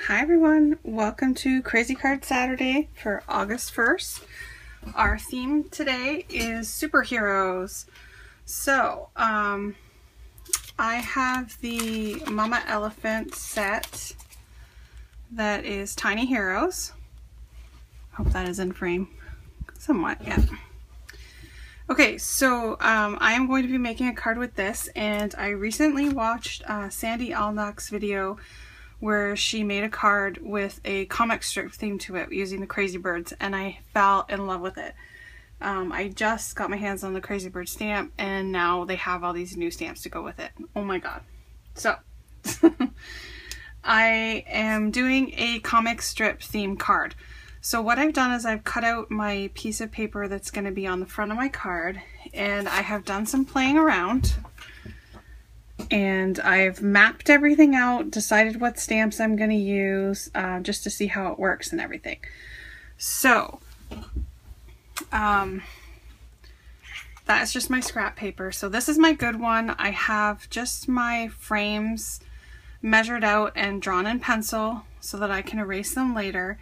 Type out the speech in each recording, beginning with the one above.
Hi everyone, welcome to Krazy Card Saturday for August 1st. Our theme today is superheroes. So, I have the Mama Elephant set that is Tiny Heroes. Hope that is in frame. Somewhat, yeah. Okay, so I am going to be making a card with this, and I recently watched Sandy Allnock's video where she made a card with a comic strip theme to it using the Crazy Birds, and I fell in love with it. I just got my hands on the Crazy Bird stamp, and now they have all these new stamps to go with it. Oh my god. So, I am doing a comic strip theme card. So what I've done is I've cut out my piece of paper that's going to be on the front of my card, and I have done some playing around. And I've mapped everything out, decided what stamps I'm going to use, just to see how it works and everything. So, that's just my scrap paper. So this is my good one. I have just my frames measured out and drawn in pencil so that I can erase them later.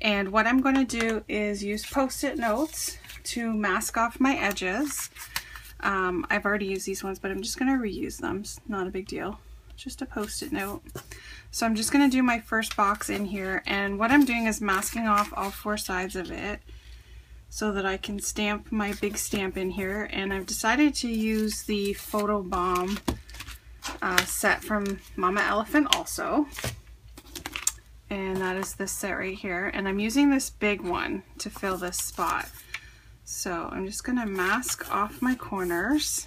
And what I'm going to do is use Post-it notes to mask off my edges. I've already used these ones, but I'm just going to reuse them. It's not a big deal. Just a Post-it note. So I'm just going to do my first box in here, and what I'm doing is masking off all four sides of it so that I can stamp my big stamp in here. And I've decided to use the Photo Bomb set from Mama Elephant also. And that is this set right here. And I'm using this big one to fill this spot. So I'm just going to mask off my corners,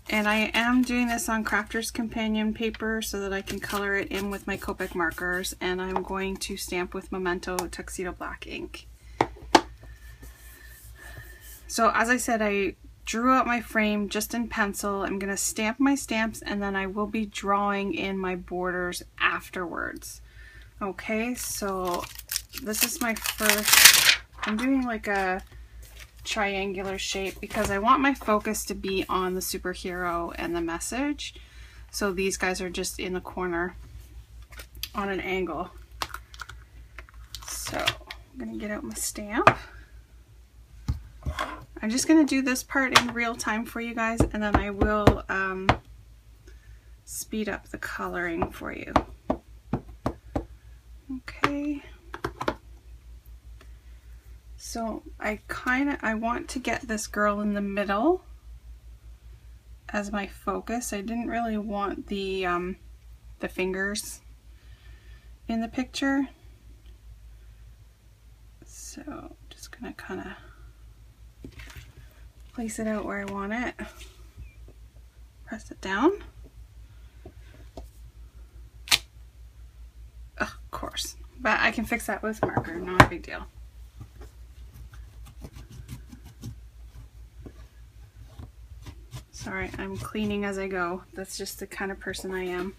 and I am doing this on Crafter's Companion paper so that I can color it in with my Copic markers, and I'm going to stamp with Memento Tuxedo Black ink. So as I said, I drew out my frame just in pencil. I'm going to stamp my stamps, and then I will be drawing in my borders afterwards. Okay, so this is my first. I'm doing like a triangular shape because I want my focus to be on the superhero and the message. So these guys are just in the corner on an angle. So I'm going to get out my stamp. I'm just going to do this part in real time for you guys, and then I will speed up the coloring for you. Okay. So I want to get this girl in the middle as my focus. I didn't really want the fingers in the picture. So just gonna kind of place it out where I want it. Press it down. Of course, but I can fix that with marker, not a big deal. Sorry, I'm cleaning as I go. That's just the kind of person I am.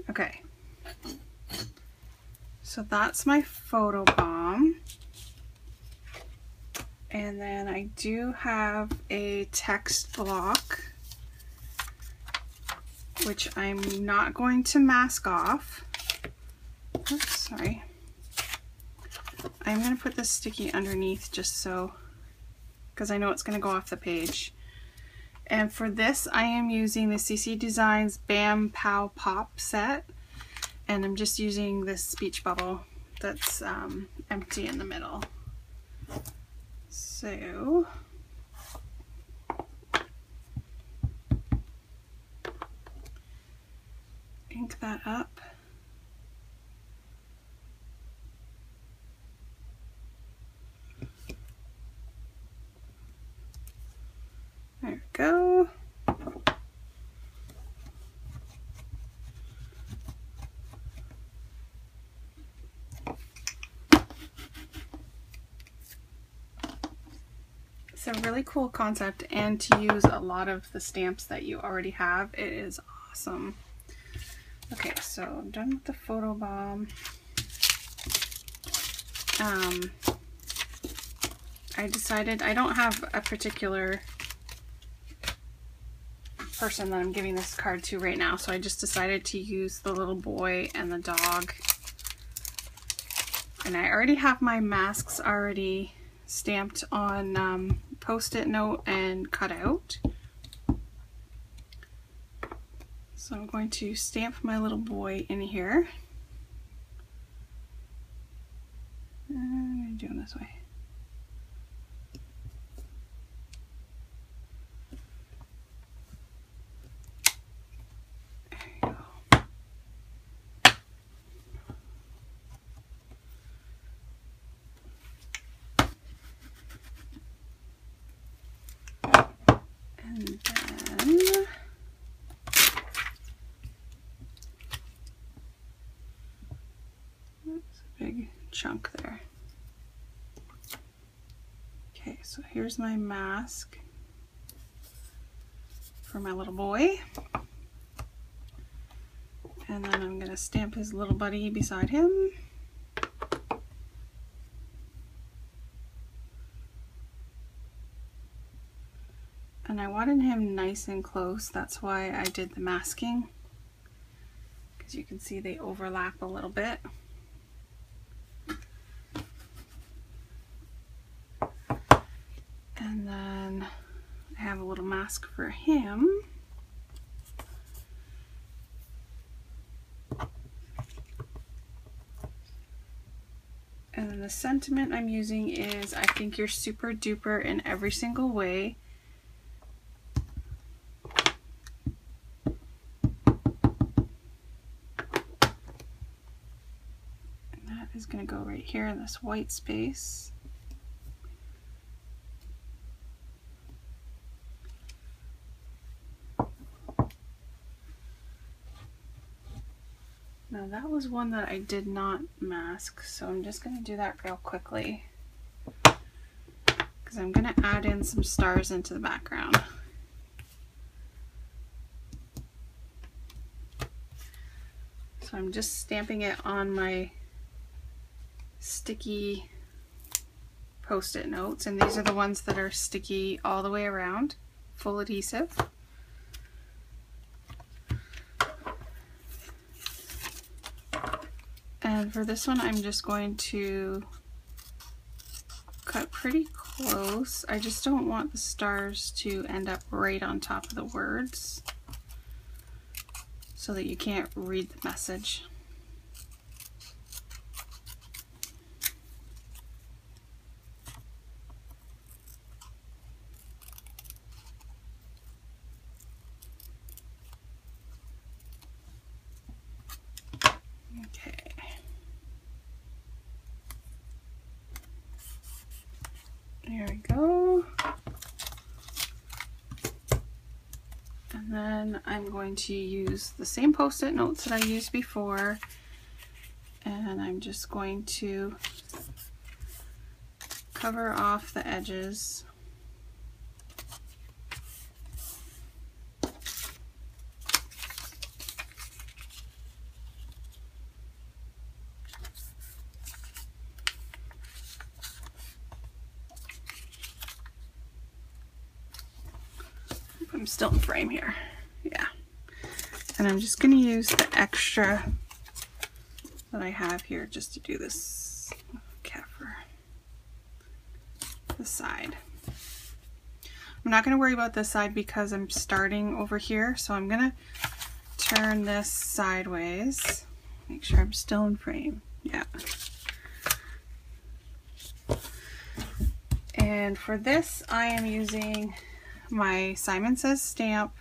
Okay. So that's my Photo Bomb. And then I do have a text block, which I'm not going to mask off. Oops, sorry. I'm going to put this sticky underneath just so, because I know it's going to go off the page. And for this, I am using the CC Designs Bam Pow Pop set, and I'm just using this speech bubble that's empty in the middle. So ink that up. There we go. It's a really cool concept, and to use a lot of the stamps that you already have, it is awesome. Okay, so I'm done with the Photo Bomb. I decided I don't have a particular person that I'm giving this card to right now, so I just decided to use the little boy and the dog. And I already have my masks already stamped on Post-it note and cut out. So I'm going to stamp my little boy in here. I'm doing this way. Big chunk there. Okay, so here's my mask for my little boy. And then I'm going to stamp his little buddy beside him. And I wanted him nice and close, that's why I did the masking. Because you can see they overlap a little bit. And then I have a little mask for him. And then the sentiment I'm using is, I think you're super duper in every single way. And that is going to go right here in this white space. Now that was one that I did not mask, so I'm just going to do that real quickly because I'm going to add in some stars into the background. So I'm just stamping it on my sticky Post-it notes, and these are the ones that are sticky all the way around, full adhesive. And for this one, I'm just going to cut pretty close. I just don't want the stars to end up right on top of the words so that you can't read the message. There we go. And then I'm going to use the same Post-it notes that I used before, and I'm just going to cover off the edges. I'm still in frame here. Yeah. And I'm just going to use the extra that I have here just to do this cat for the side. I'm not going to worry about this side because I'm starting over here, so I'm going to turn this sideways. Make sure I'm still in frame. Yeah. And for this, I am using my Simon Says stamp.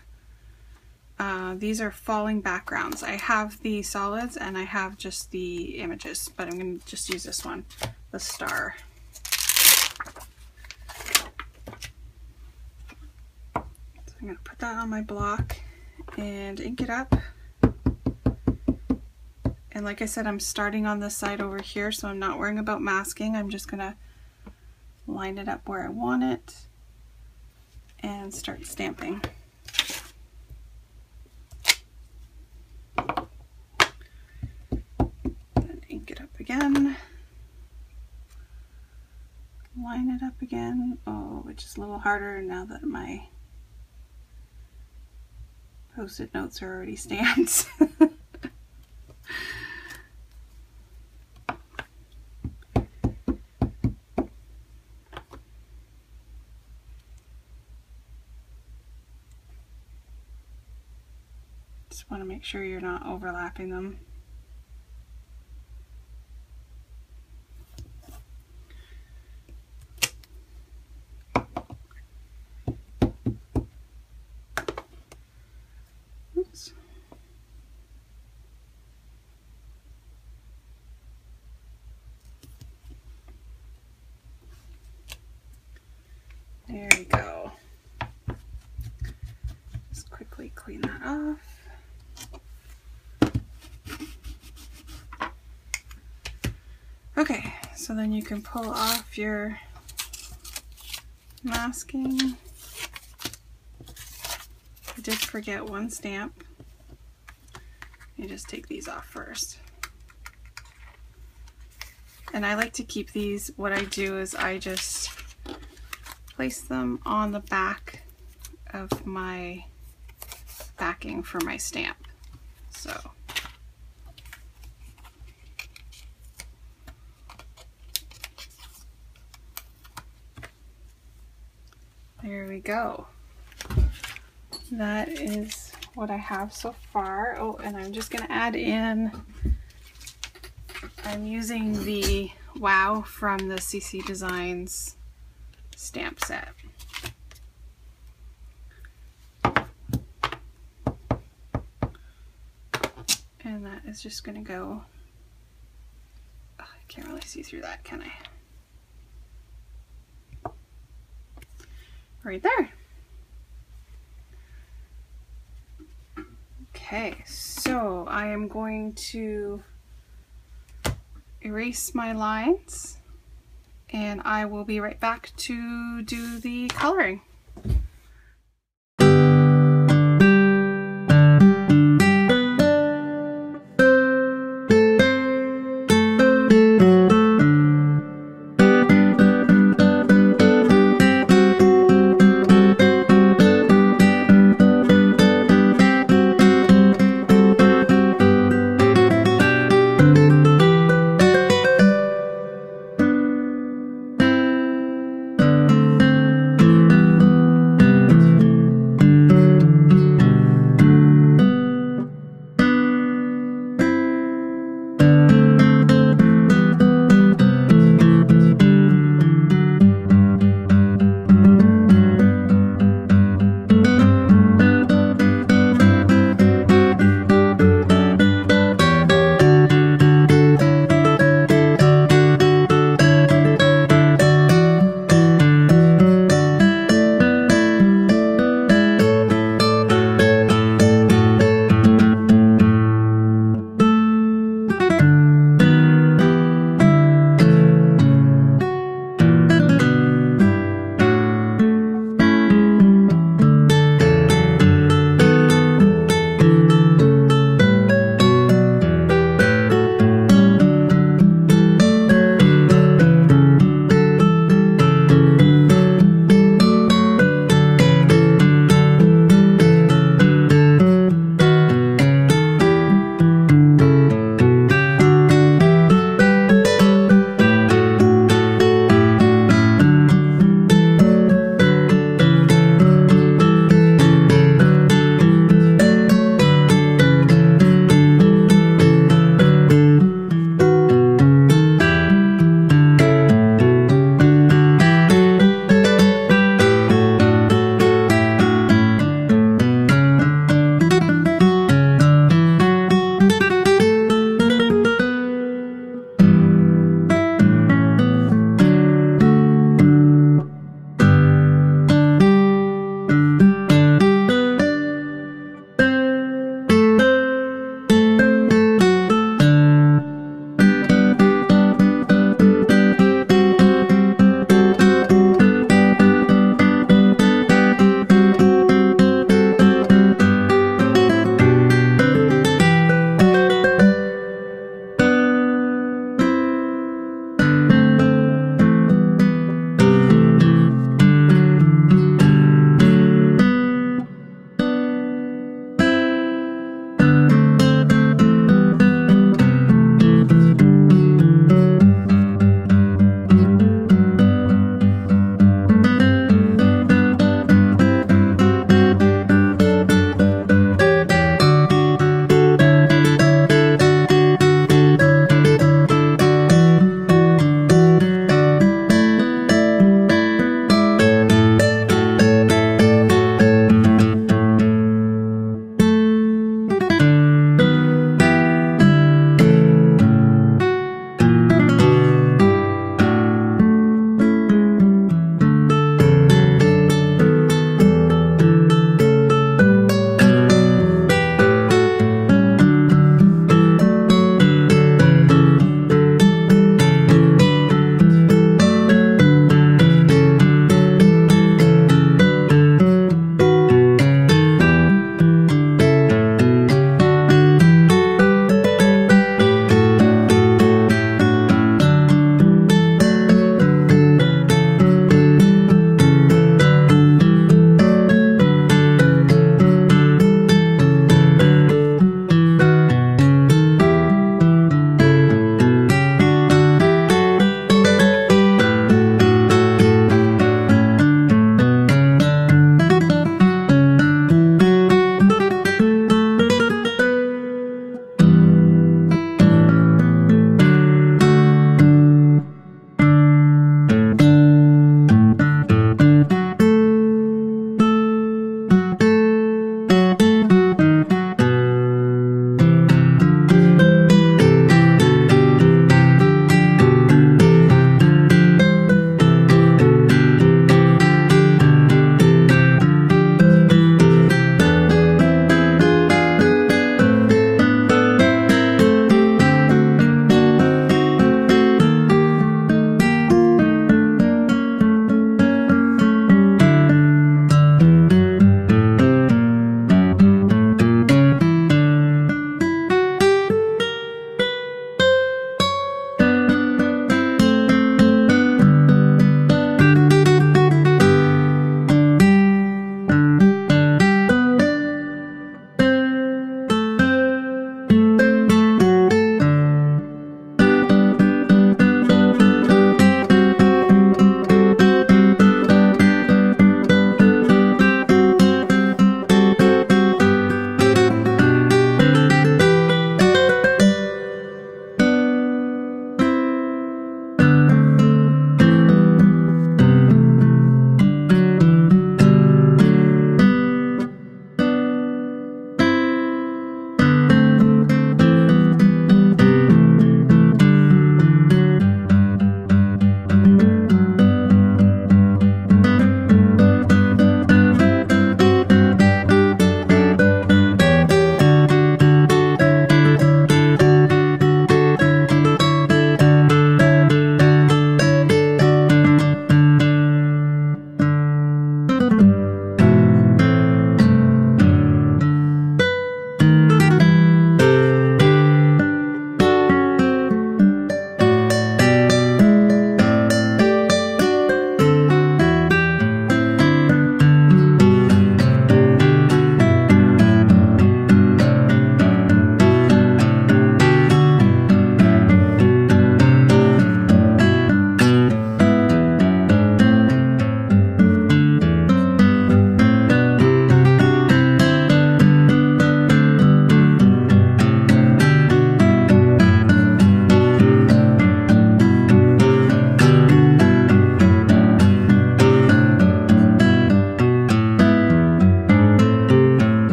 These are falling backgrounds. I have the solids and I have just the images, but I'm going to just use this one, the star. So I'm going to put that on my block and ink it up. And like I said, I'm starting on this side over here, so I'm not worrying about masking. I'm just going to line it up where I want it and start stamping. Then ink it up again. Line it up again. Oh, which is a little harder now that my Post-it notes are already stamped. Just want to make sure you're not overlapping them. Oops. There we go. Just quickly clean that off. Okay, so then you can pull off your masking. I did forget one stamp. You just take these off first. And I like to keep these, what I do is I just place them on the back of my backing for my stamp. So there we go. That is what I have so far. Oh, and I'm just going to add in, I'm using the Wow from the CC Designs stamp set. And that is just going to go, oh, I can't really see through that, can I? Right there. Okay, so I am going to erase my lines and I will be right back to do the coloring.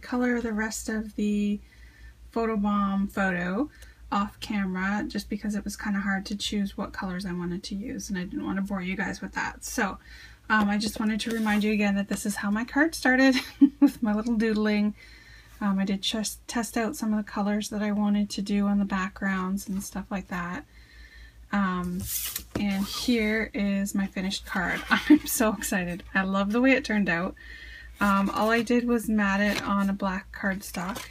color the rest of the photobomb photo off camera just because it was kind of hard to choose what colors I wanted to use, and I didn't want to bore you guys with that. So I just wanted to remind you again that this is how my card started with my little doodling. I did just test out some of the colors that I wanted to do on the backgrounds and stuff like that. And here is my finished card. I'm so excited. I love the way it turned out. All I did was mat it on a black cardstock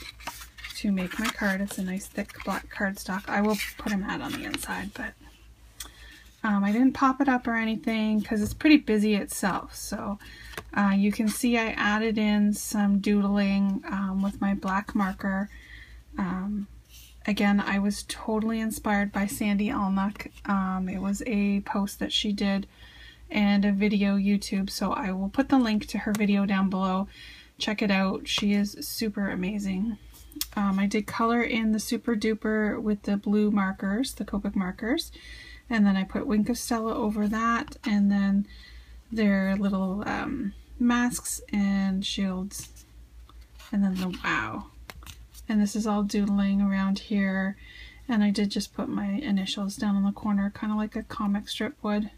to make my card. It's a nice thick black cardstock. I will put a mat on the inside, but I didn't pop it up or anything because it's pretty busy itself. So you can see I added in some doodling with my black marker. Again, I was totally inspired by Sandy Allnock. It was a post that she did and a video YouTube, so I will put the link to her video down below. Check it out. She is super amazing. I did color in the Super Duper with the blue markers, the Copic markers, and then I put Wink of Stella over that, and then their little masks and shields, and then the wow. And this is all doodling around here, and I did just put my initials down in the corner, kind of like a comic strip would.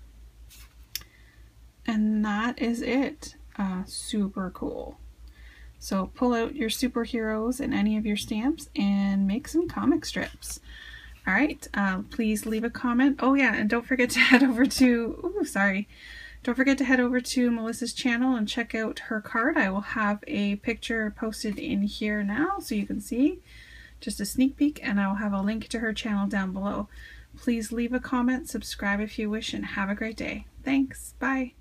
And that is it. Super cool. So pull out your superheroes and any of your stamps and make some comic strips. All right, please leave a comment. Oh yeah, and don't forget to head over to, don't forget to head over to Melissa's channel and check out her card. I will have a picture posted in here now so you can see, just a sneak peek, and I will have a link to her channel down below. Please leave a comment, subscribe if you wish, and have a great day. Thanks, bye.